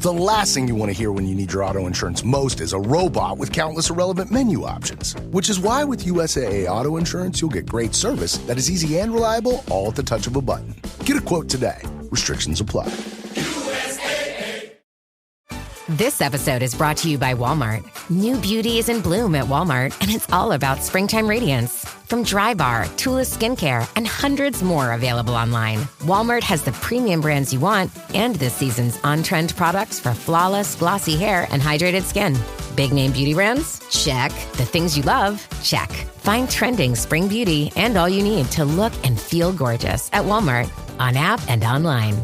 The last thing you want to hear when you need your auto insurance most is a robot with countless irrelevant menu options. Which is why with USAA Auto Insurance, you'll get great service that is easy and reliable, all at the touch of a button. Get a quote today. Restrictions apply. This episode is brought to you by Walmart. New beauty is in bloom at Walmart, and it's all about springtime radiance. From Drybar, Tula Skincare, and hundreds more available online, Walmart has the premium brands you want and this season's on-trend products for flawless, glossy hair and hydrated skin. Big name beauty brands? Check. The things you love? Check. Find trending spring beauty and all you need to look and feel gorgeous at Walmart, on app and online.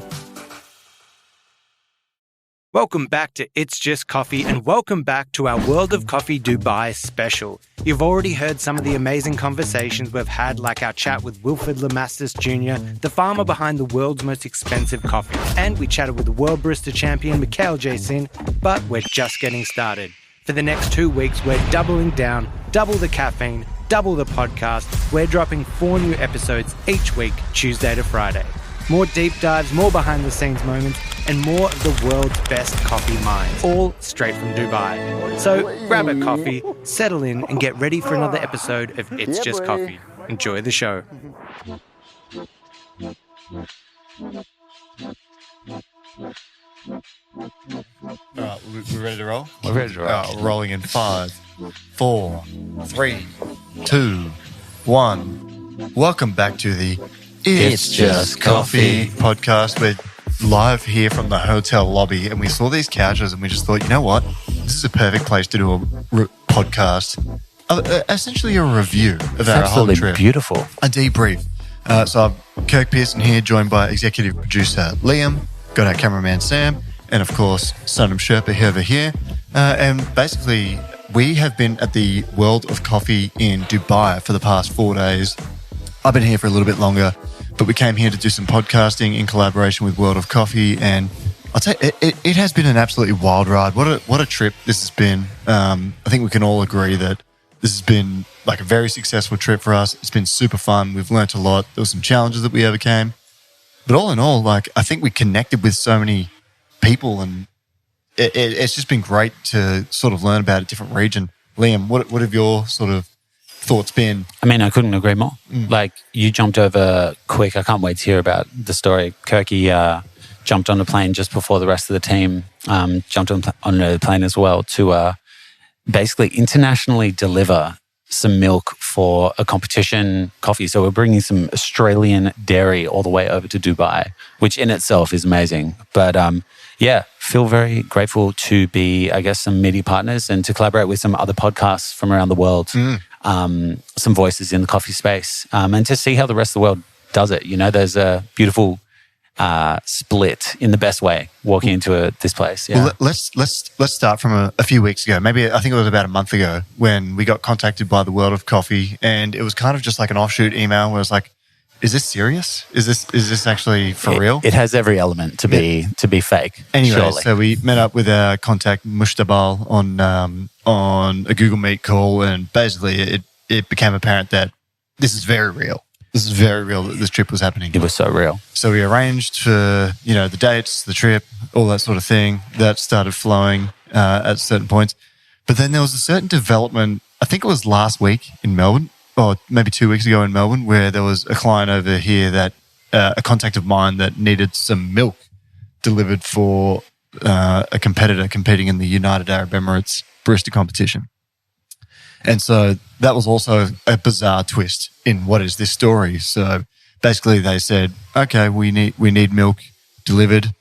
Welcome back to It's Just Coffee, and welcome back to our World of Coffee Dubai special. You've already heard some of the amazing conversations we've had, like our chat with Wilfred Lemastis Jr., the farmer behind the world's most expensive coffee. And we chatted with the World Barista Champion, Mikhail Jasin, but we're just getting started. For the next 2 weeks, we're doubling down, double the caffeine, double the podcast. We're dropping 4 new episodes each week, Tuesday to Friday. More deep dives, more behind-the-scenes moments, and more of the world's best coffee minds, all straight from Dubai. So grab a coffee, settle in, and get ready for another episode of It's Just Coffee. Enjoy the show. All right, we ready to roll? We're ready to roll. Rolling in 5, 4, 3, 2, 1. Welcome back to the It's Just Coffee podcast. We're live here from the hotel lobby, and we saw these couches and we just thought, you know what? This is a perfect place to do a podcast. Essentially a review of our whole trip. Absolutely beautiful. A debrief. So I'm Kirk Pearson here, joined by executive producer Liam, got our cameraman Sam, and of course, Sonam Sherpa over here. And basically, we have been at the World of Coffee in Dubai for the past 4 days. I've been here for a little bit longer, but we came here to do some podcasting in collaboration with World of Coffee, and I'll tell you, it has been an absolutely wild ride. What a trip this has been. I think we can all agree that this has been like a very successful trip for us. It's been super fun. We've learnt a lot. There were some challenges that we overcame, but all in all, like I think we connected with so many people, and it's just been great to sort of learn about a different region. Liam, what have your sort of thoughts been? I mean, I couldn't agree more. Like, you jumped over quick. I can't wait to hear about the story. Kirky jumped on a plane just before the rest of the team jumped on a plane as well to basically internationally deliver some milk for a competition coffee. So we're bringing some Australian dairy all the way over to Dubai, which in itself is amazing. But yeah, feel very grateful to be, I guess, some media partners and to collaborate with some other podcasts from around the world. Some voices in the coffee space, and to see how the rest of the world does it. You know, there's a beautiful split in the best way walking into this place. Yeah. Well, let's start from a few weeks ago. Maybe I think it was about a month ago when we got contacted by the World of Coffee, and it was kind of just like an offshoot email where it was like, "Is this serious? Is this actually for real?" It has every element to be fake. Anyway, surely. So we met up with our contact Mushtabal on a Google Meet call, and basically it became apparent that this is very real. This is very real that this trip was happening. It was so real. So we arranged for, the dates, the trip, all that sort of thing. That started flowing at certain points. But then there was a certain development, I think it was last week in Melbourne, or maybe 2 weeks ago in Melbourne, where there was a client over here that, a contact of mine that needed some milk delivered for a competitor competing in the United Arab Emirates barista competition. And so that was also a bizarre twist in what is this story. So basically they said, okay, we need milk delivered.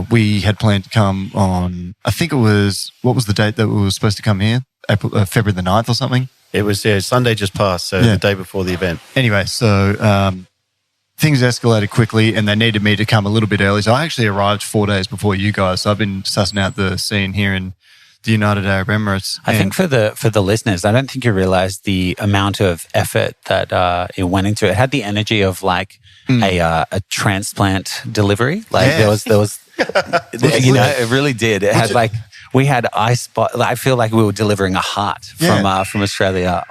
We had planned to come on, I think it was, what was the date that we were supposed to come here? February the 9th or something? It was, Sunday just passed, so the day before the event. Anyway, so things escalated quickly and they needed me to come a little bit early. So I actually arrived 4 days before you guys. So I've been sussing out the scene here in the United Arab Emirates. I think for the listeners, I don't think you realize the amount of effort that it went into it. It had the energy of like a transplant delivery. Like there was it really did. It had like We had ice. I feel like we were delivering a heart from Australia.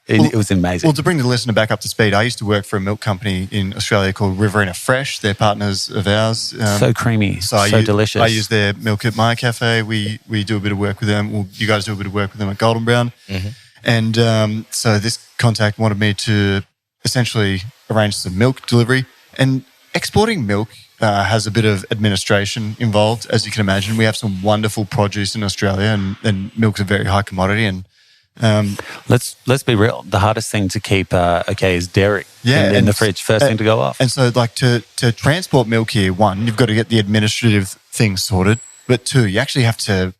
It was amazing. Well, to bring the listener back up to speed, I used to work for a milk company in Australia called Riverina Fresh. They're partners of ours. So creamy, so delicious. I use their milk at my cafe. We do a bit of work with them. Well, you guys do a bit of work with them at Golden Brown. Mm-hmm. And so this contact wanted me to essentially arrange some milk delivery. And exporting milk has a bit of administration involved, as you can imagine. We have some wonderful produce in Australia, and milk's a very high commodity. And let's be real. The hardest thing to keep is dairy in the fridge. First thing to go off. And so, like to transport milk here, one, you've got to get the administrative things sorted. But two, you actually have to,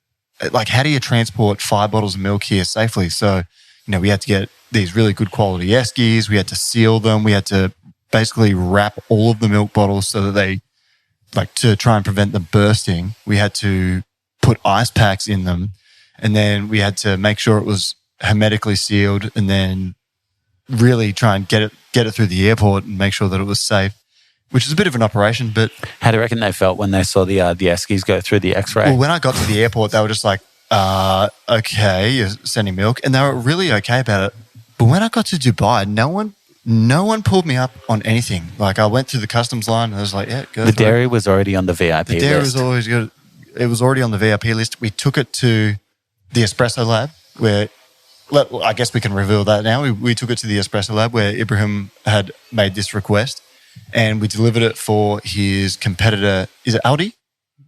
like, how do you transport 5 bottles of milk here safely? So, we had to get these really good quality eskies. We had to seal them. We had to basically wrap all of the milk bottles so that they, like, to try and prevent them bursting, we had to put ice packs in them. And then we had to make sure it was hermetically sealed, and then really try and get it through the airport and make sure that it was safe, which is a bit of an operation. But how do you reckon they felt when they saw the eskies go through the X-ray? Well, when I got to the airport, they were just like, okay, you're sending milk. And they were really okay about it. But when I got to Dubai, no one pulled me up on anything. Like, I went through the customs line and I was like, yeah, go. The dairy was already on the VIP list. The dairy was always good. It was already on the VIP list. We took it to the espresso lab where, I guess we can reveal that now. We took it to the espresso lab where Ibrahim had made this request, and we delivered it for his competitor. Is it Audi?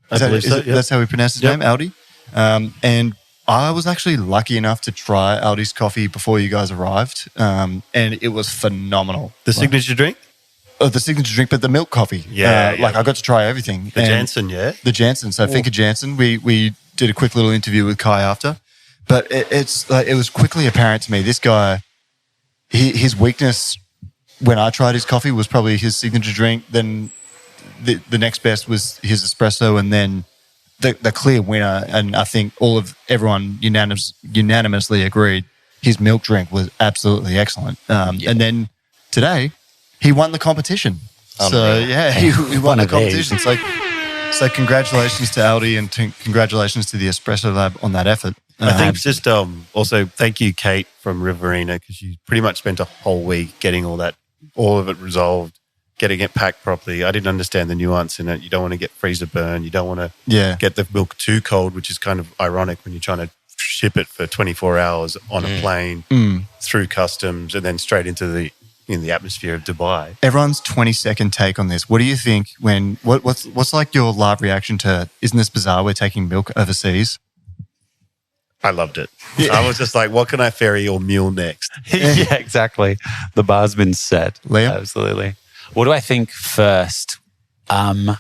That's how we pronounce his name, Audi. And I was actually lucky enough to try Audi's coffee before you guys arrived, and it was phenomenal. The signature drink? The signature drink, but the milk coffee. Like, I got to try everything. The Jansen, The Jansen. So Finca Jansen. We did a quick little interview with Kai after. But it was quickly apparent to me, this guy, his weakness when I tried his coffee was probably his signature drink. Then the next best was his espresso, and then the clear winner, and I think everyone unanimously agreed, his milk drink was absolutely excellent. And then today, he won the competition. He won the competition. So congratulations to Aldi, and congratulations to the Espresso Lab on that effort. I think just also thank you, Kate from Riverina, because you pretty much spent a whole week getting all of it resolved, getting it packed properly. I didn't understand the nuance in it. You don't want to get freezer burn. You don't want to get the milk too cold, which is kind of ironic when you're trying to ship it for 24 hours on a plane through customs and then straight into the atmosphere of Dubai. Everyone's 20-second take on this. What do you think what's like your live reaction to, isn't this bizarre, we're taking milk overseas? I loved it. Yeah. I was just like, what can I ferry or mule next? Yeah, exactly. The bar's been set. Liam? Absolutely. What do I think first? I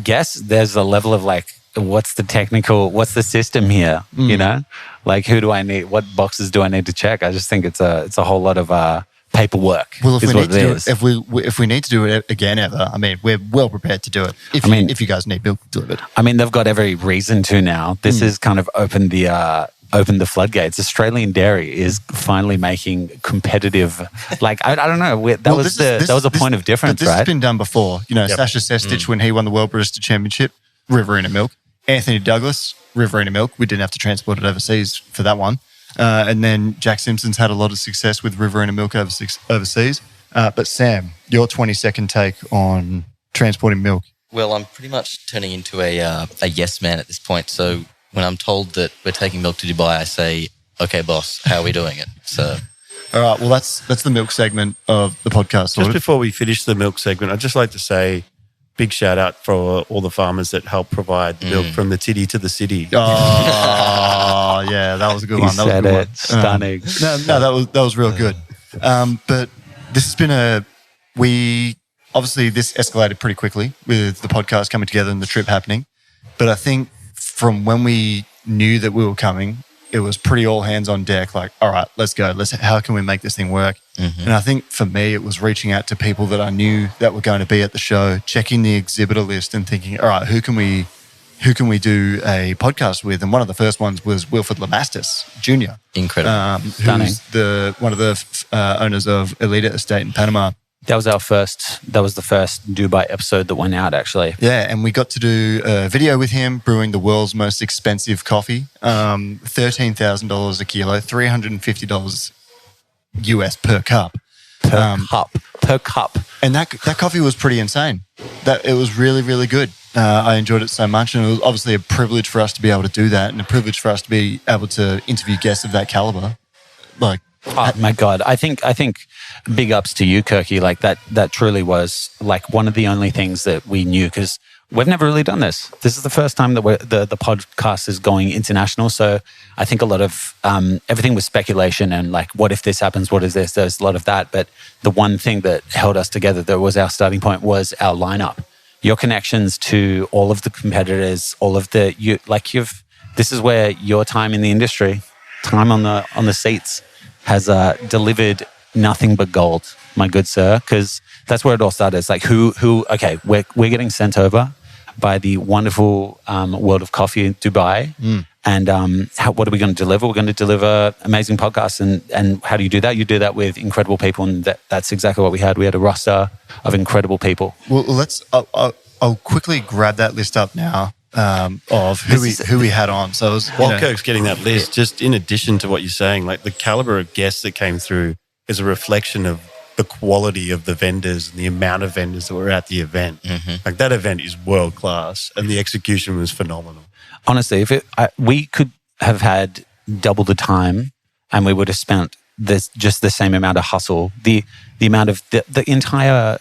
guess there's a level of like, what's the system here? You know, like, who do I need? What boxes do I need to check? I just think it's a whole lot of paperwork. Well, if we need to do it again ever, I mean, we're well prepared to do it. If you guys need milk delivered, I mean, they've got every reason to now. This has kind of opened the floodgates. Australian dairy is finally making competitive. Like, I don't know. That was a point of difference, this right? has been done before. You know, Sasha Sestich when he won the World Barista Championship, Riverina milk. Anthony Douglas, Riverina milk. We didn't have to transport it overseas for that one. And then Jack Simpson's had a lot of success with Riverina milk overseas. But Sam, your 20-second take on transporting milk. Well, I'm pretty much turning into a yes man at this point. So when I'm told that we're taking milk to Dubai, I say, okay, boss, how are we doing it? So, all right, well, that's the milk segment of the podcast. Just before we finish the milk segment, I'd just like to say big shout out for all the farmers that help provide the milk from the titty to the city. Oh, yeah, that was a good one. That was a good one. Stunning. No, that was real good. But this has been obviously this escalated pretty quickly with the podcast coming together and the trip happening. But I think from when we knew that we were coming, it was pretty all hands on deck. Like, all right, let's go. How can we make this thing work? And I think for me, it was reaching out to people that I knew that were going to be at the show, checking the exhibitor list and thinking, all right, who can we do a podcast with? And one of the first ones was Wilfred Lamastus Jr. Incredible. Who's one of the owners of Elita Estate in Panama. That was the first Dubai episode that went out, actually. Yeah, and we got to do a video with him brewing the world's most expensive coffee, $13,000 a kilo, $350 US per cup. Per cup. And that coffee was pretty insane. It was really, really good. I enjoyed it so much, and it was obviously a privilege for us to be able to do that, and a privilege for us to be able to interview guests of that caliber. Like, oh my God, I think big ups to you, Kirky. Like that truly was like one of the only things that we knew, because we've never really done this. This is the first time that the podcast is going international. So I think a lot of everything was speculation and like, what if this happens? What is this? There's a lot of that. But the one thing that held us together, that was our starting point, was our lineup. Your connections to all of the competitors, this is where your time in the industry, time on the seats, has delivered nothing but gold, my good sir. Because that's where it all started. It's like okay, we're getting sent over by the wonderful world of coffee in Dubai. And what are we going to deliver? We're going to deliver amazing podcasts. And how do you do that? You do that with incredible people. And that's exactly what we had. We had a roster of incredible people. Well, I'll quickly grab that list up now of who we had on. So while Kirk's getting that list, just in addition to what you're saying, like the caliber of guests that came through is a reflection of the quality of the vendors and the amount of vendors that were at the event. Mm-hmm. Like that event is world class, and the execution was phenomenal. Honestly, we could have had double the time, and we would have spent just the same amount of hustle. The amount of the entire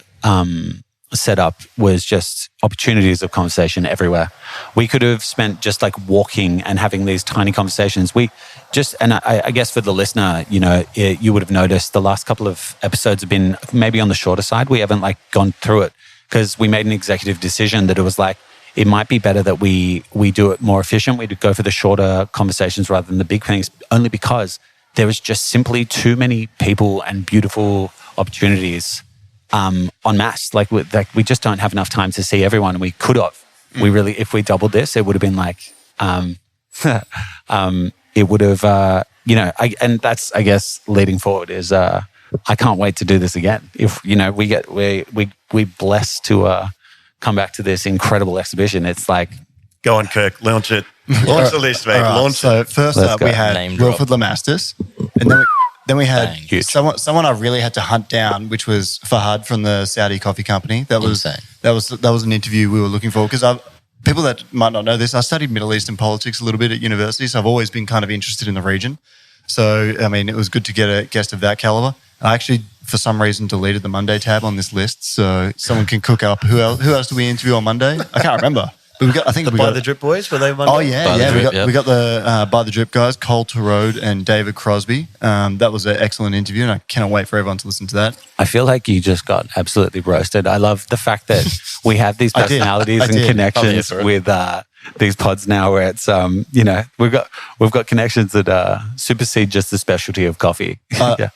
setup was just opportunities of conversation everywhere. We could have spent just like walking and having these tiny conversations. I guess for the listener, you would have noticed the last couple of episodes have been maybe on the shorter side. We haven't like gone through it because we made an executive decision that it was like, it might be better that we do it more efficient. We'd go for the shorter conversations rather than the big things, only because there was just simply too many people and beautiful opportunities en masse. Like we just don't have enough time to see everyone. We could have. We really, if we doubled this, it would have been like, it would have, and that's, I guess, leading forward is, I can't wait to do this again. If, we blessed to come back to this incredible exhibition. It's like, go on, Kirk, launch it. Launch the list, mate. Right, launch so it. First up, we had Wilfred Lamastus, and then we had someone I really had to hunt down, which was Fahad from the Saudi Coffee Company. That was an interview we were looking for, because people that might not know this, I studied Middle Eastern politics a little bit at university, so I've always been kind of interested in the region. So, I mean, it was good to get a guest of that caliber. I actually, for some reason, deleted the Monday tab on this list, so someone can cook up. Who else did we interview on Monday? I can't remember. But By the Drip boys, were they Monday? Oh, yeah. We got the By the Drip guys, Cole Terode and David Crosby. That was an excellent interview, and I cannot wait for everyone to listen to that. I feel like you just got absolutely roasted. I love the fact that we have these personalities and connections with these pods now, where it's we've got connections that supersede just the specialty of coffee.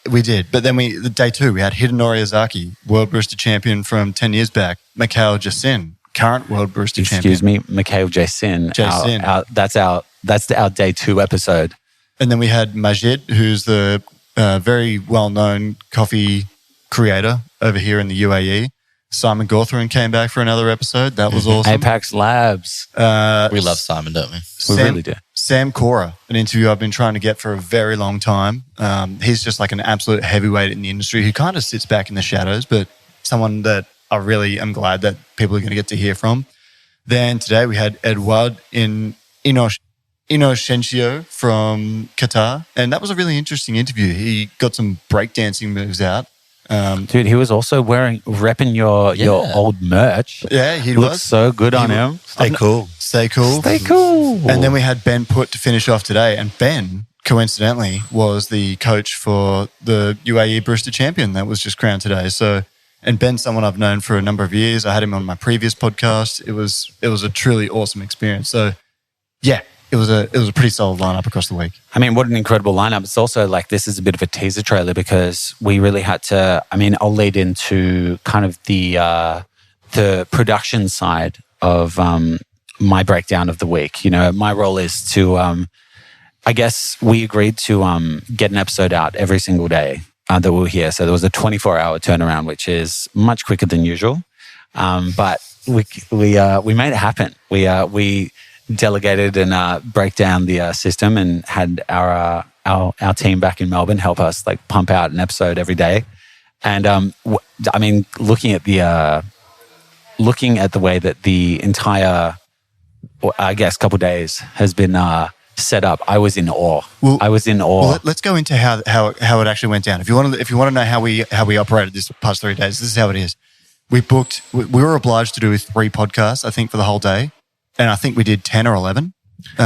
We did, but then day two we had Hidenori Ozaki, world barista champion from 10 years back, Mikhail Jasin, current world barista champion. Excuse me, Mikhail Jasin. That's our day two episode. And then we had Majid, who's the very well-known coffee creator over here in the UAE. Simon Gawthorne came back for another episode. That was awesome. Apex Labs. We love Simon, don't we? We really do. Sam Cora, an interview I've been trying to get for a very long time. He's just like an absolute heavyweight in the industry who kind of sits back in the shadows, but someone that I really am glad that people are going to get to hear from. Then today we had Eduard Inocencio from Qatar, and that was a really interesting interview. He got some breakdancing moves out. Dude, he was also repping your old merch. Yeah, he looked so good on him. Stay cool. And then we had Ben Putt to finish off today, and Ben, coincidentally, was the coach for the UAE Barista Champion that was just crowned today. So, and Ben's someone I've known for a number of years. I had him on my previous podcast. It was a truly awesome experience. So, yeah. It was a pretty solid lineup across the week. I mean, what an incredible lineup. It's also like, this is a bit of a teaser trailer, because we really had to, I'll lead into kind of the production side of my breakdown of the week. My role is to, I guess we agreed to get an episode out every single day that we were here. So there was a 24-hour turnaround, which is much quicker than usual. But we made it happen. We delegated and break down the system and had our team back in Melbourne help us like pump out an episode every day. And I mean, looking at the way that the entire, I guess, couple of days has been set up, I was in awe. Well, let's go into how it actually went down. If you want to know how we operated this past 3 days, this is how it is. We were obliged to do 3 podcasts, I think, for the whole day, and I think we did 10 or 11. For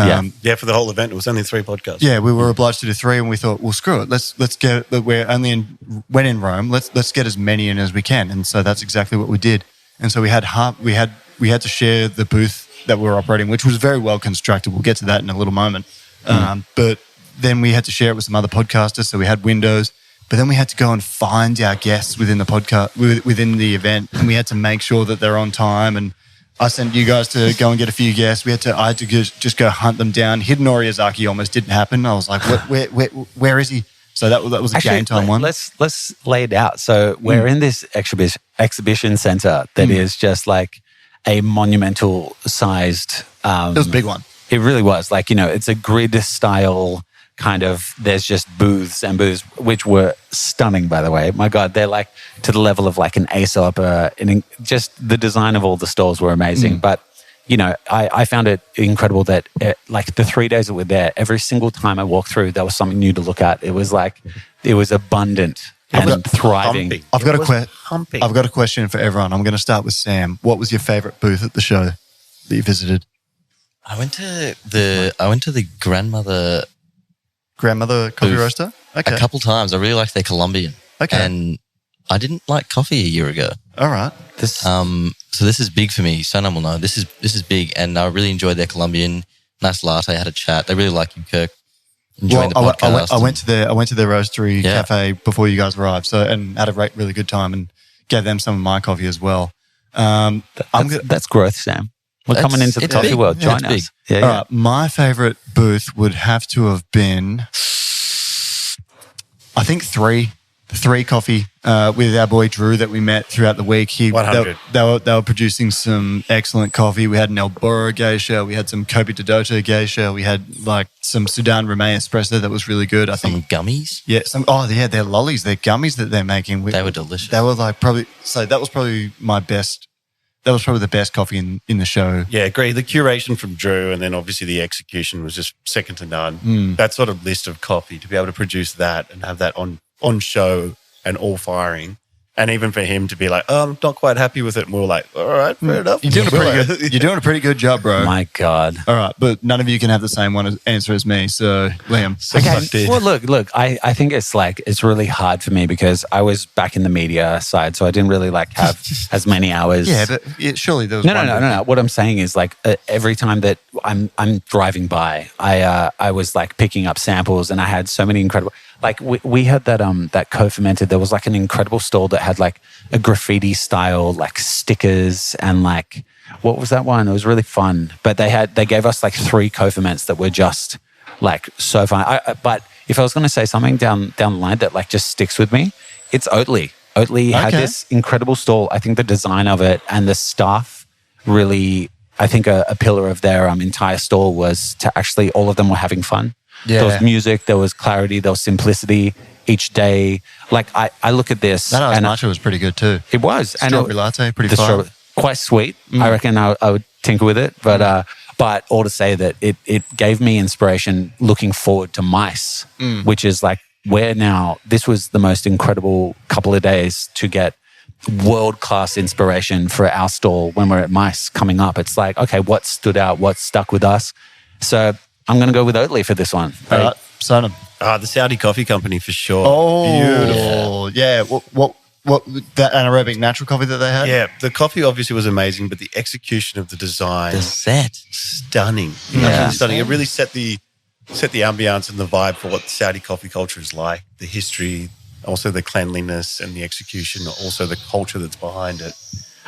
the whole event, it was only 3 podcasts. Yeah, we were obliged to do 3, and we thought, well, screw it. Let's get. We're only when in Rome. Let's get as many in as we can, and so that's exactly what we did. And so we had to share the booth that we were operating, which was very well constructed. We'll get to that in a little moment. But then we had to share it with some other podcasters, so we had windows. But then we had to go and find our guests within the podcast, within the event, and we had to make sure that they're on time. And I sent you guys to go and get a few guests. I had to just go hunt them down. Hiddenori Izaki almost didn't happen. I was like, where is he? So that was a game time one. Let's lay it out. So we're in this exhibition center that is just like a monumental sized. It was a big one. It really was. Like, it's a grid style kind of, there's just booths, which were stunning, by the way. My God, they're like to the level of like an Aesop. Just the design of all the stalls were amazing. But, I found it incredible that like the 3 days that we're there, every single time I walked through, there was something new to look at. It was like, it was abundant and thriving. I've got a question for everyone. I'm going to start with Sam. What was your favorite booth at the show that you visited? I went to the grandmother coffee roaster. Okay. A couple times. I really liked their Colombian. Okay. And I didn't like coffee a year ago. All right. So this is big for me. Sonam will know. This is big, and I really enjoyed their Colombian. Nice latte. Had a chat. They really like you, Kirk. Enjoying the podcast. I went to their roastery cafe before you guys arrived, and had a really good time, and gave them some of my coffee as well. That's growth, Sam. We're coming into the coffee world. Join us. Yeah. All right. My favorite booth would have to have been, I think, 3 coffee with our boy Drew that we met throughout the week. 100. They were producing some excellent coffee. We had an El Burro geisha. We had some Kopi Dodoto geisha. We had like some Sudan Ramey espresso that was really good. I think some gummies. Yeah. They're lollies. They're gummies that they're making. They were delicious. They were like that was probably my best. That was probably the best coffee in the show. Yeah, agree. The curation from Drew, and then obviously the execution was just second to none. That sort of list of coffee, to be able to produce that and have that on show and all firing. And even for him to be like, I'm not quite happy with it. And we were like, all right, fair enough. You're doing a pretty good job, bro. My God. All right, but none of you can have the same answer as me. So, Liam. Okay. Well, look. I think it's really hard for me because I was back in the media side, so I didn't really like have as many hours. Yeah, but surely there was no. What I'm saying is like every time that I'm driving by, I was like picking up samples, and I had so many incredible. Like we had that co-fermented. There was like an incredible stall that had like a graffiti style like stickers and like what was that one? It was really fun. But they gave us like 3 co-ferments that were just like so fun. But if I was going to say something down the line that like just sticks with me, it's Oatly. Oatly had this incredible stall. I think the design of it and the staff really. I think a pillar of their entire stall was to actually all of them were having fun. Yeah. There was music, there was clarity, there was simplicity each day. Like I look at this. That ice matcha was pretty good too. It was. Strawberry latte, pretty fun. Quite sweet. I reckon I would tinker with it. But all to say that it gave me inspiration looking forward to MICE, which is like where now this was the most incredible couple of days to get world-class inspiration for our stall when we're at MICE coming up. It's like, okay, what stood out, what stuck with us? So I'm going to go with Oatly for this one. All right, Sonam. The Saudi Coffee Company for sure. Oh, beautiful. Yeah. What that anaerobic natural coffee that they had? Yeah, the coffee obviously was amazing, but the execution of the design, the set, stunning. Yeah, stunning. It really set the ambiance and the vibe for what Saudi coffee culture is like. The history, also the cleanliness and the execution, also the culture that's behind it.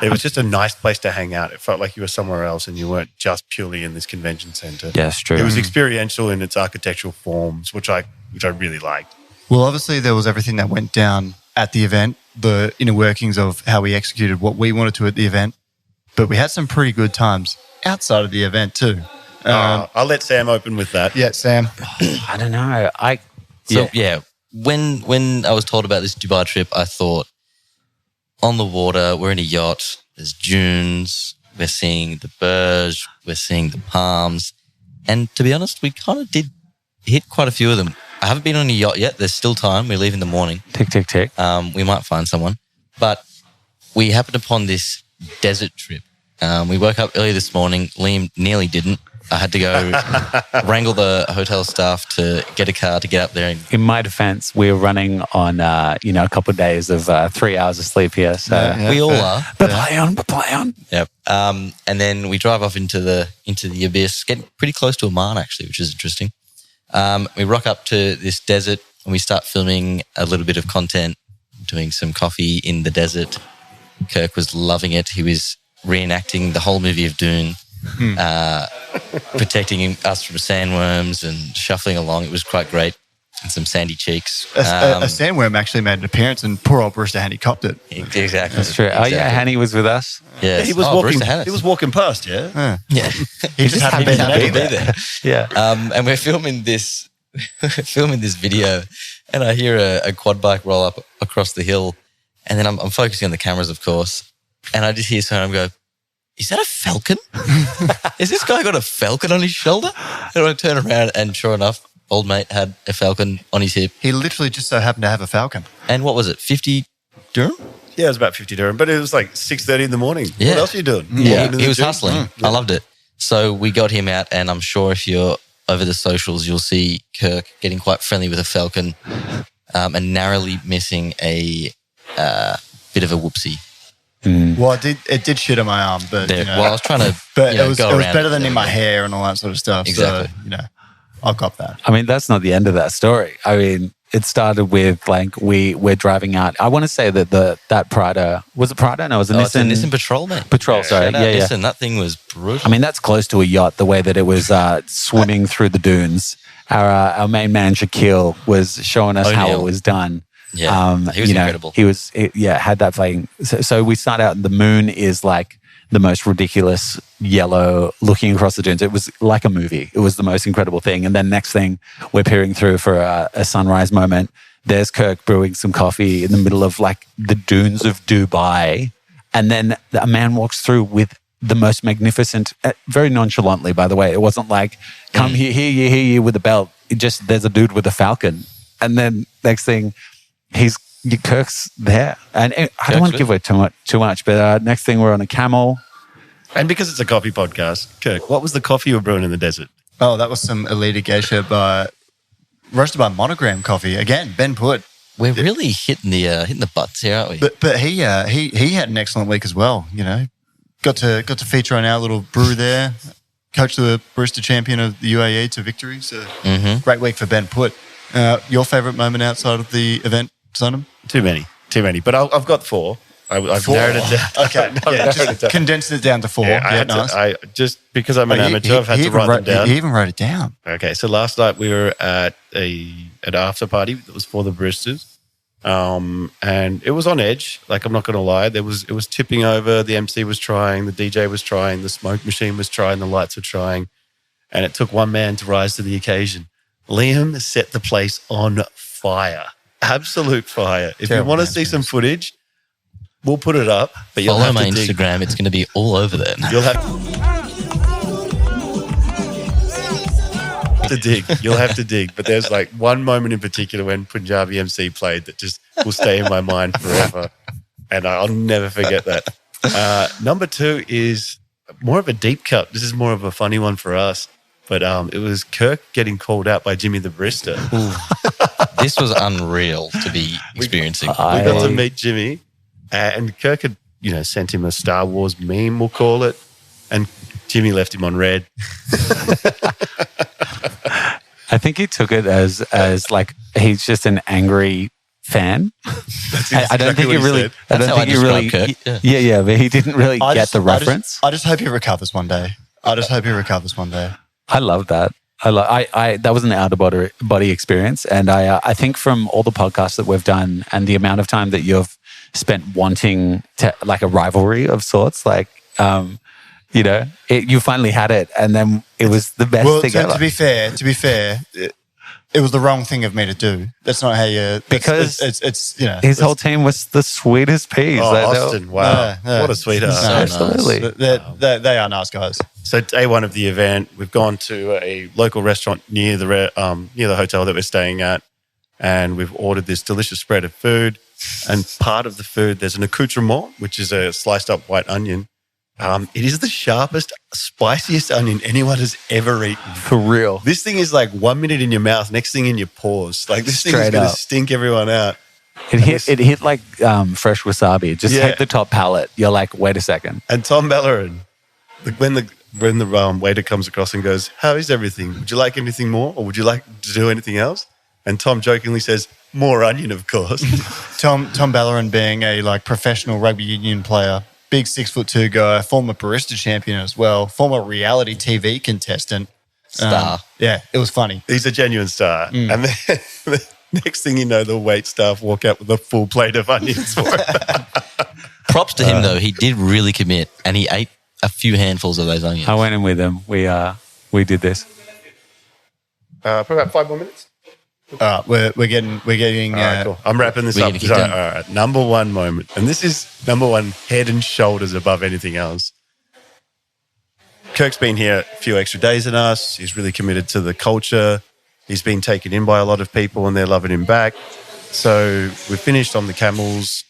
It was just a nice place to hang out. It felt like you were somewhere else and you weren't just purely in this convention center. Yeah, it's true. It was experiential in its architectural forms, which I really liked. Well, obviously there was everything that went down at the event, the inner workings of how we executed what we wanted to at the event. But we had some pretty good times outside of the event too. I'll let Sam open with that. Yeah, Sam. I don't know. When I was told about this Dubai trip, I thought on the water, we're in a yacht, there's dunes, we're seeing the Burj, we're seeing the palms. And to be honest, we kind of did hit quite a few of them. I haven't been on a yacht yet. There's still time. We leave in the morning. Tick, tick, tick. We might find someone. But we happened upon this desert trip. We woke up early this morning. Liam nearly didn't. I had to go wrangle the hotel staff to get a car to get up there. In my defense, we're running on, a couple of days of 3 hours of sleep here. So We all are. But play on. Yep. And then we drive off into the abyss, getting pretty close to Oman actually, which is interesting. We rock up to this desert and we start filming a little bit of content, doing some coffee in the desert. Kirk was loving it. He was reenacting the whole movie of Dune, protecting us from sandworms and shuffling along. It was quite great. And some sandy cheeks. A sandworm actually made an appearance and poor old Barista Hanny copped it. Exactly. That's true. Exactly. Oh, yeah, Hanny was with us. Yes. He was Barista He was walking past, yeah. Yeah. He just happened to be there. Yeah. And we're filming this video, and I hear a quad bike roll up across the hill, and then I'm focusing on the cameras, of course, and I just hear someone go, "Is that a falcon? Is this guy got a falcon on his shoulder?" And I turn around, and sure enough, old mate had a falcon on his hip. He literally just so happened to have a falcon. And what was it, 50 dirham? Yeah, it was about 50 dirham, but it was like 6:30 in the morning. Yeah. What else are you doing? Yeah, Walking to he the was gym? hustling. I loved it. So we got him out, and I'm sure if you're over the socials, you'll see Kirk getting quite friendly with a falcon and narrowly missing a bit of a whoopsie. Well, it did shit on my arm, but I was trying to but go it was around better than in my hair and all that sort of stuff. Exactly. So, I'll cop that. I mean, that's not the end of that story. I mean, it started with like we're driving out. I want to say that that Prada, was it Prada? No, it was a Nissan. It's a Nissan Patrol, mate. Patrol, sorry. Shout out Yeah. Nissan. That thing was brutal. I mean, that's close to a yacht, the way that it was swimming through the dunes. Our main man, Shaquille, was showing us how it was done. Yeah, he was incredible. He had that thing. So we start out, the moon is like the most ridiculous yellow looking across the dunes. It was like a movie. It was the most incredible thing. And then next thing, we're peering through for a sunrise moment. There's Kirk brewing some coffee in the middle of like the dunes of Dubai. And then a man walks through with the most magnificent, very nonchalantly, by the way. It wasn't like, come here you with a belt. It just, there's a dude with a falcon. And then next thing, Kirk's there. And I don't want to give away too much, but next thing we're on a camel. And because it's a coffee podcast, Kirk, what was the coffee you were brewing in the desert? Oh, that was some Elite Geisha roasted by Monogram coffee. Again, Ben Put. We're really hitting the butts here, aren't we? But he had an excellent week as well. Got to feature on our little brew there. Coached the barista champion of the UAE to victory. So great week for Ben Put. Your favourite moment outside of the event, Sonam? Too many. But I've got 4. I've narrowed it down. Okay, just condensed it down to 4. Nice. I just because I'm an amateur, I've had to write them down. He even wrote it down. Okay, so last night we were at an after party that was for the baristas, and it was on edge. Like, I'm not going to lie, it was tipping over. The MC was trying, the DJ was trying, the smoke machine was trying, the lights were trying, and it took one man to rise to the occasion. Liam set the place on fire, absolute fire. If you want to see some footage, we'll put it up. But you'll follow have my to dig. Instagram. It's going to be all over there. You'll have to dig. You'll have to dig. But there's like one moment in particular when Punjabi MC played that just will stay in my mind forever. And I'll never forget that. Number 2 is more of a deep cut. This is more of a funny one for us. But it was Kirk getting called out by Jimmy the barista. This was unreal to be experiencing. We got to meet Jimmy. And Kirk had, sent him a Star Wars meme, we'll call it. And Jimmy left him on red. I think he took it as like he's just an angry fan. I don't think he really. said. I don't That's how think I he really. describe Kirk. Yeah, but he didn't really get the reference. I just hope he recovers one day. I love that. I that was an out of body experience, and I think from all the podcasts that we've done and the amount of time that you've spent wanting to like a rivalry of sorts, like you know, you finally had it, and then it was the best thing ever. To be fair, it was the wrong thing of me to do. That's not how you... Because it's you know... His whole team was the sweetest peas. Oh, Austin, wow. What a sweetheart. So absolutely. nice. They are nice guys. So day one of the event, we've gone to a local restaurant near the hotel that we're staying at, and we've ordered this delicious spread of food. And part of the food, there's an accoutrement, which is a sliced up white onion. It is the sharpest, spiciest onion anyone has ever eaten. For real. This thing is like 1 minute in your mouth, next thing in your pores. Like this thing is Straight going up. to stink everyone out. It hit like fresh wasabi. It just hit the top palate. You're like, wait a second. And Tom Bellerin, when the waiter comes across and goes, "How is everything? Would you like anything more, or would you like to do anything else?" And Tom jokingly says, "More onion, of course." Tom Bellerin being a like professional rugby union player, big 6'2" guy, former barista champion as well, former reality TV contestant. Star. Yeah, it was funny. He's a genuine star. And then the next thing you know, the wait staff walk out with a full plate of onions for him. Props to him, though. He did really commit, and he ate a few handfuls of those onions. I went in with him. We did this. Probably about 5 more minutes. We're getting. All right, cool. I'm wrapping this We're up. gonna keep going. All right, number one moment. And this is number one, head and shoulders above anything else. Kirk's been here a few extra days than us. He's really committed to the culture. He's been taken in by a lot of people and they're loving him back. So we finished on the camels.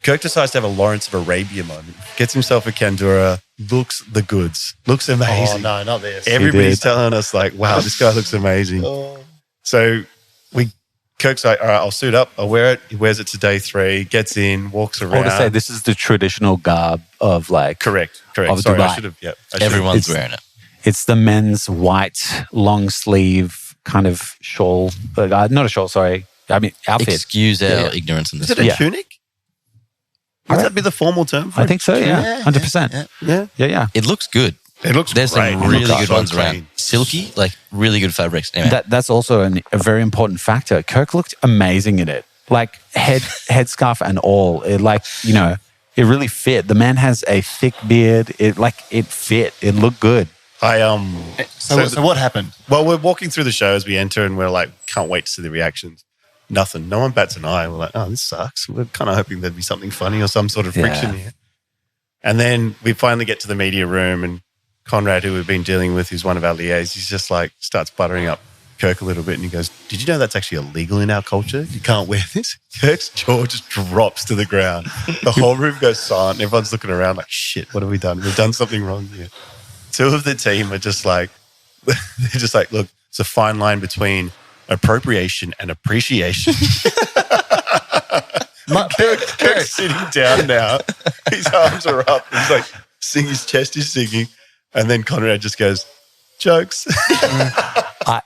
Kirk decides to have a Lawrence of Arabia moment. Gets himself a Kandura, looks the goods. Looks amazing. Oh, no, not this. Everybody's telling us like, wow, this guy looks amazing. So Kirk's like, all right, I'll suit up. I'll wear it. He wears it to day 3, gets in, walks I around. want to say this is the traditional garb of like... Correct. Of Sorry, Dubai. I should have. Yeah, I should have. Everyone's wearing it. It's the men's white long sleeve kind of shawl. Not a shawl, sorry. I mean, outfit. Excuse our ignorance in this. Is it a tunic? Would that be the formal term for I it? think so, yeah. 100%. Yeah. It looks good. It looks There's great. some It really looks good so ones clean. around. Silky, like really good fabrics. Anyway, That's also a very important factor. Kirk looked amazing in it. Like headscarf and all. It like, you know, it really fit. The man has a thick beard. It fit. It looked good. So what happened? Well, we're walking through the show as we enter and we're like, can't wait to see the reactions. Nothing. No one bats an eye. We're like, oh, this sucks. We're kind of hoping there'd be something funny or some sort of friction here. And then we finally get to the media room and Conrad, who we've been dealing with, who's one of our liaisons, he's just like starts buttering up Kirk a little bit and he goes, did you know that's actually illegal in our culture? You can't wear this. Kirk's jaw just drops to the ground. The whole room goes silent. Everyone's looking around like, shit, what have we done? We've done something wrong here. 2 of the team are just like, they're just like, look, it's a fine line between appropriation and appreciation. Kirk's sitting down now. His arms are up. He's like, his chest is singing. And then Conrad just goes, jokes.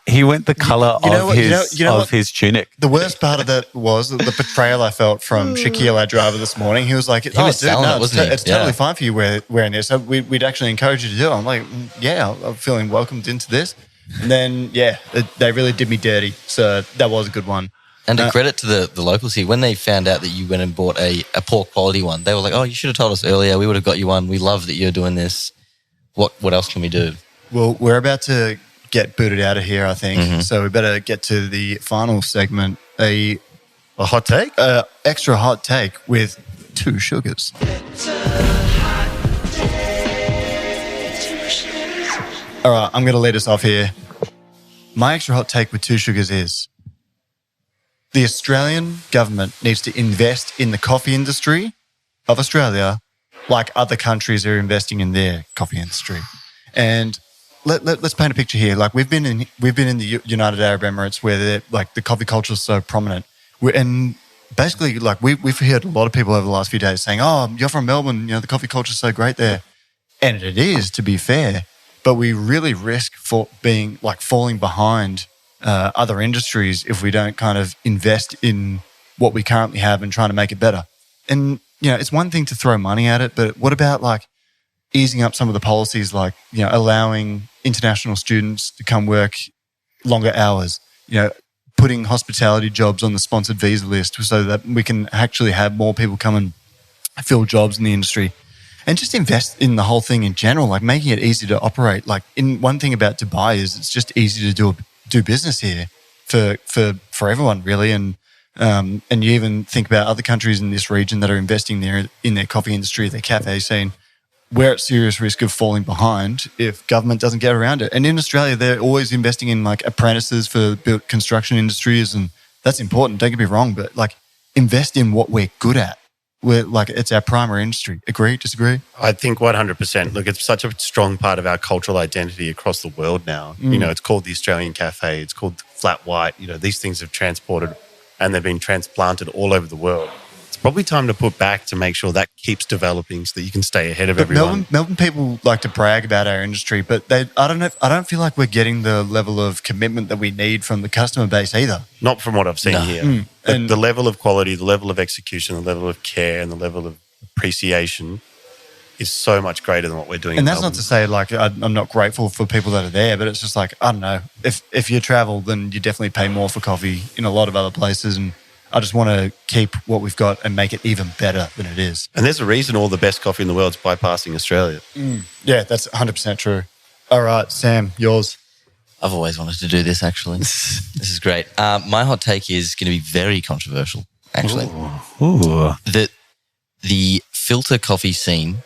He went the color of his tunic. The worst part of that was the betrayal I felt from Shaquille, our driver, this morning. He was like, was selling it, wasn't he? It's totally fine for you wearing this. So we'd actually encourage you to do it. I'm like, yeah, I'm feeling welcomed into this. And then, they really did me dirty. So that was a good one. and to credit to the locals here, when they found out that you went and bought a poor quality one, they were like, oh, you should have told us earlier. We would have got you one. We love that you're doing this. What else can we do? Well, we're about to get booted out of here, I think. Mm-hmm. So we better get to the final segment, a hot take? Extra hot take with 2 sugars. All right, I'm going to lead us off here. My extra hot take with 2 sugars is the Australian government needs to invest in the coffee industry of Australia like other countries are investing in their coffee industry. And let's paint a picture here. Like we've been in the United Arab Emirates where like the coffee culture is so prominent. And basically, like we've heard a lot of people over the last few days saying, "Oh, you're from Melbourne. You know the coffee culture is so great there," and it is, to be fair. But we really risk for being like falling behind other industries if we don't kind of invest in what we currently have and trying to make it better. And you know, it's one thing to throw money at it, but what about like easing up some of the policies, like, allowing international students to come work longer hours, putting hospitality jobs on the sponsored visa list so that we can actually have more people come and fill jobs in the industry, and just invest in the whole thing in general, like making it easy to operate. Like, one thing about Dubai is it's just easy to do business here for everyone, really. And you even think about other countries in this region that are investing there in their coffee industry, their cafe scene. We're at serious risk of falling behind if government doesn't get around it. And in Australia, they're always investing in like apprentices for construction industries, and that's important. Don't get me wrong, but like invest in what we're good at. We're like, it's our primary industry. Agree? Disagree? I think 100%. Look, it's such a strong part of our cultural identity across the world now. It's called the Australian Cafe. It's called Flat White. These things have transported and they've been transplanted all over the world. It's probably time to put back to make sure that keeps developing so that you can stay ahead of everyone. Melbourne people like to brag about our industry, but I don't feel like we're getting the level of commitment that we need from the customer base either. Not from what I've seen here. And the level of quality, the level of execution, the level of care, and the level of appreciation is so much greater than what we're doing. And that's not to say like I'm not grateful for people that are there, but it's just like, I don't know, if you travel, then you definitely pay more for coffee in a lot of other places, and I just want to keep what we've got and make it even better than it is. And there's a reason all the best coffee in the world is bypassing Australia. Yeah, that's 100% true. All right, Sam, yours. I've always wanted to do this, actually. This is great. My hot take is going to be very controversial, actually. Ooh. That the filter coffee scene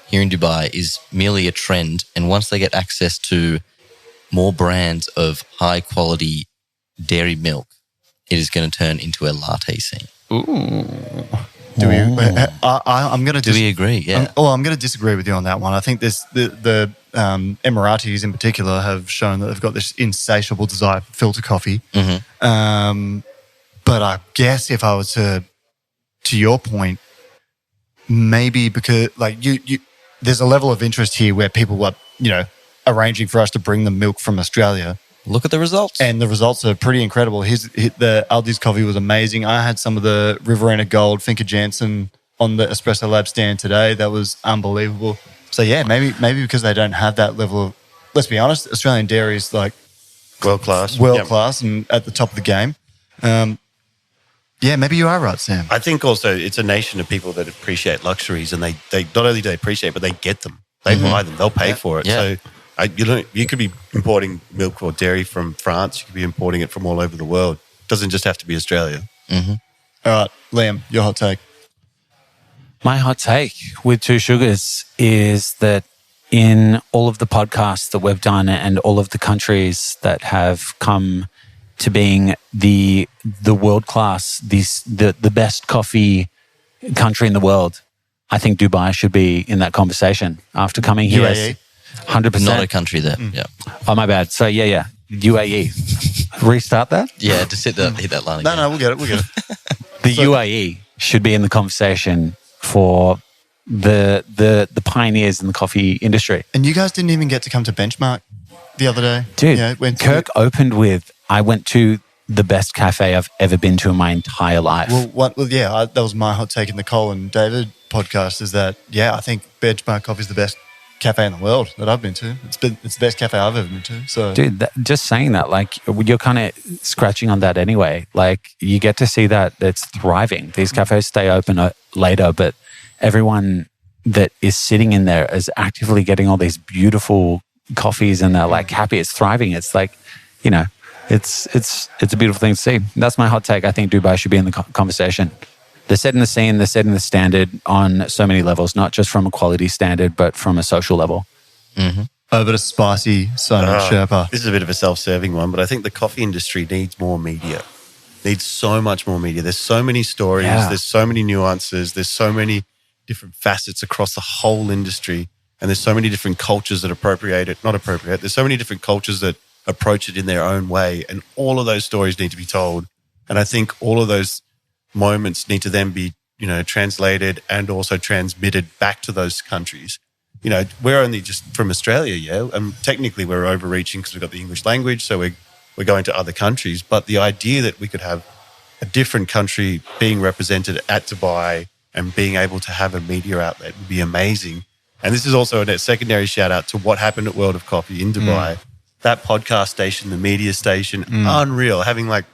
here in Dubai is merely a trend, and once they get access to more brands of high-quality dairy milk, it is going to turn into a latte scene. Ooh. Do we? I'm going to. Do we agree? Yeah. I'm going to disagree with you on that one. I think the Emiratis in particular have shown that they've got this insatiable desire for filter coffee. Mm-hmm. But I guess if I was to your point, maybe because like you, there's a level of interest here where people are, arranging for us to bring them milk from Australia. Look at the results. And the results are pretty incredible. The Aldi's coffee was amazing. I had some of the Riverina Gold Finca Jansen on the Espresso Lab stand today. That was unbelievable. So, yeah, maybe because they don't have that level of, let's be honest, Australian dairy is like world-class. And at the top of the game. Yeah, maybe you are right, Sam. I think also it's a nation of people that appreciate luxuries, and they not only do they appreciate, but they get them. They buy them. They'll pay for it. Yeah. So you could be importing milk or dairy from France. You could be importing it from all over the world. It doesn't just have to be Australia. Mm-hmm. All right, Liam, your hot take. My hot take with Two Sugars is that in all of the podcasts that we've done and all of the countries that have come to being the world class, the best coffee country in the world, I think Dubai should be in that conversation after coming here. UAE? 100%. Not a country there. Yeah. Oh, my bad. So, yeah. UAE. Restart that? Yeah, just hit that line again. No, we'll get it. The UAE should be in the conversation for the pioneers in the coffee industry. And you guys didn't even get to come to Benchmark the other day. Dude, Kirk opened with, I went to the best cafe I've ever been to in my entire life. That was my hot take in the Cole and David podcast is that, I think Benchmark Coffee is the best cafe in the world that I've been to. It's the best cafe I've ever been to. So, dude, just saying that, like, you're kind of scratching on that anyway. Like, you get to see that it's thriving. These cafes stay open later, but everyone that is sitting in there is actively getting all these beautiful coffees, and they're like happy. It's thriving. It's like, it's a beautiful thing to see. That's my hot take. I think Dubai should be in the conversation. They're setting the scene, they're setting the standard on so many levels, not just from a quality standard, but from a social level. Mm-hmm. Over to spicy Simon Sherpa. This is a bit of a self-serving one, but I think the coffee industry needs more media. Needs so much more media. There's so many stories, there's so many nuances, there's so many different facets across the whole industry, and there's so many different cultures that there's so many different cultures that approach it in their own way, and all of those stories need to be told. And I think all of those moments need to then be, translated and also transmitted back to those countries. We're only just from Australia, and technically we're overreaching because we've got the English language, so we're going to other countries. But the idea that we could have a different country being represented at Dubai and being able to have a media outlet would be amazing. And this is also a secondary shout out to what happened at World of Coffee in Dubai. That podcast station, the media station, unreal. Having like,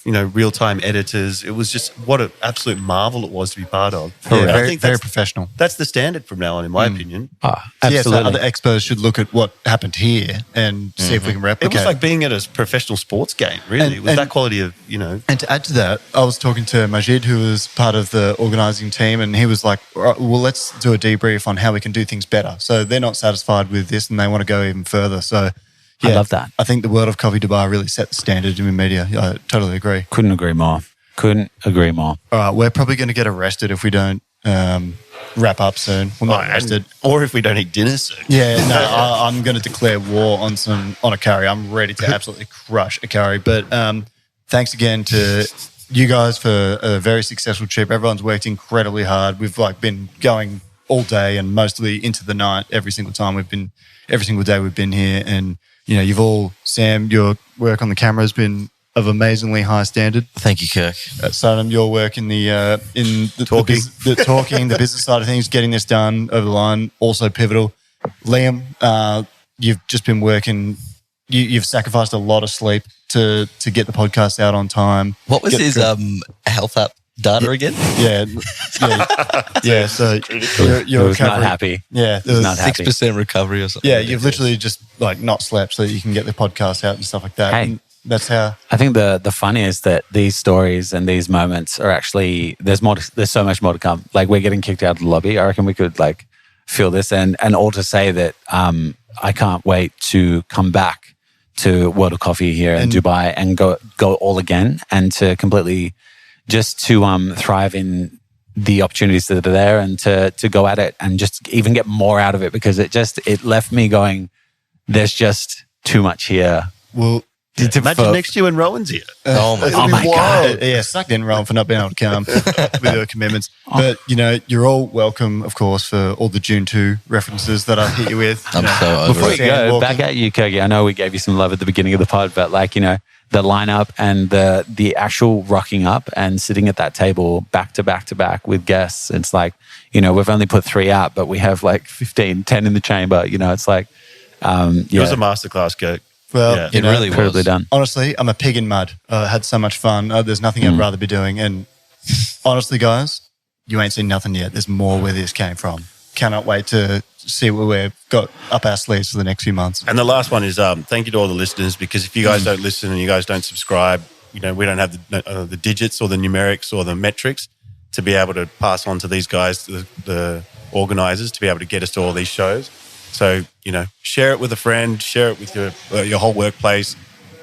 real-time editors. It was just what an absolute marvel it was to be part of. Yeah, I think very professional. That's the standard from now on, in my opinion. Absolutely. So other experts should look at what happened here and see if we can replicate. It was like being at a professional sports game, really. It was that quality of, And to add to that, I was talking to Majid, who was part of the organising team, and he was like, well, let's do a debrief on how we can do things better. So they're not satisfied with this and they want to go even further. So yeah, I love that. I think the World of Coffee Dubai really set the standard in media. I totally agree. Couldn't agree more. All right, we're probably going to get arrested if we don't wrap up soon. We're not arrested. Or if we don't eat dinner soon. Yeah, no, I'm going to declare war on a curry. I'm ready to absolutely crush a curry. But thanks again to you guys for a very successful trip. Everyone's worked incredibly hard. We've been going all day and mostly into the night every single day we've been here. And Sam, your work on the camera has been of amazingly high standard. Thank you, Kirk. Sonam, your work in the business side of things, getting this done over the line, also pivotal. Liam, you've just been working. You've sacrificed a lot of sleep to get the podcast out on time. What was his health app data again? Yeah. So you're not happy. Yeah, it was not 6% recovery or something. Yeah, you've literally just not slept so that you can get the podcast out and stuff like that. Hey, and that's how. I think the fun is that these stories and these moments are actually there's so much more to come. Like we're getting kicked out of the lobby. I reckon we could feel this and all to say that I can't wait to come back to World of Coffee here in Dubai and go all again and to completely just to thrive in the opportunities that are there and to go at it and just even get more out of it because it left me going, there's just too much here. Well, imagine next year when Rowan's here. Oh my God. Yeah, sucked in Rowan for not being able to come with your commitments. But, you're all welcome, of course, for all the June 2 references that I've hit you with. I'm so over Before it. you go, back at you, Kirky. I know we gave you some love at the beginning of the pod, but the lineup and the actual rocking up and sitting at that table back to back to back with guests. It's we've only put 3 out, but we have 15, 10 in the chamber. It's it was a masterclass, Kirk. Well, it really was. Incredibly done. Honestly, I'm a pig in mud. I had so much fun. There's nothing I'd rather be doing. And honestly, guys, you ain't seen nothing yet. There's more where this came from. Cannot wait to see what we've got up our sleeves for the next few months. And the last one is thank you to all the listeners because if you guys don't listen and you guys don't subscribe, we don't have the digits or the numerics or the metrics to be able to pass on to these guys, the organisers, to be able to get us to all these shows. So, share it with a friend, share it with your whole workplace,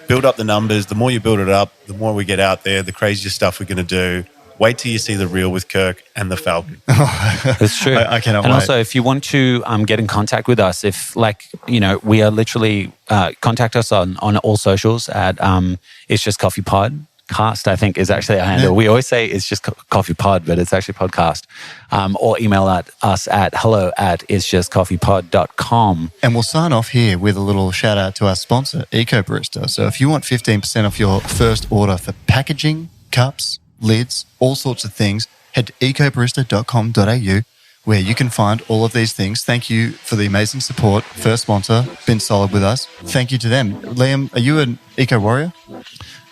build up the numbers. The more you build it up, the more we get out there, the crazier stuff we're going to do. Wait till you see the reel with Kirk and the Falcon. It's true. I cannot wait. And also, if you want to get in contact with us, we are literally, contact us on all socials at It's Just Coffee Pod. Podcast, I think, is actually our handle. We always say it's just coffee pod, but it's actually podcast. Or email us at hello@itsjustcoffeepod.com. And we'll sign off here with a little shout out to our sponsor, Eco Barista. So if you want 15% off your first order for packaging, cups, lids, all sorts of things, head to ecobarista.com.au where you can find all of these things. Thank you for the amazing support. First sponsor, been solid with us. Thank you to them. Liam, are you an eco warrior?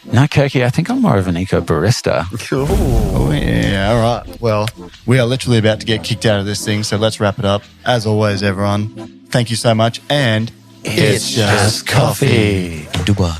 No, Kirky, I think I'm more of an eco barista. Cool. Oh, yeah. All right. Well, we are literally about to get kicked out of this thing, so let's wrap it up. As always, everyone, thank you so much. And it's just coffee. Dubai.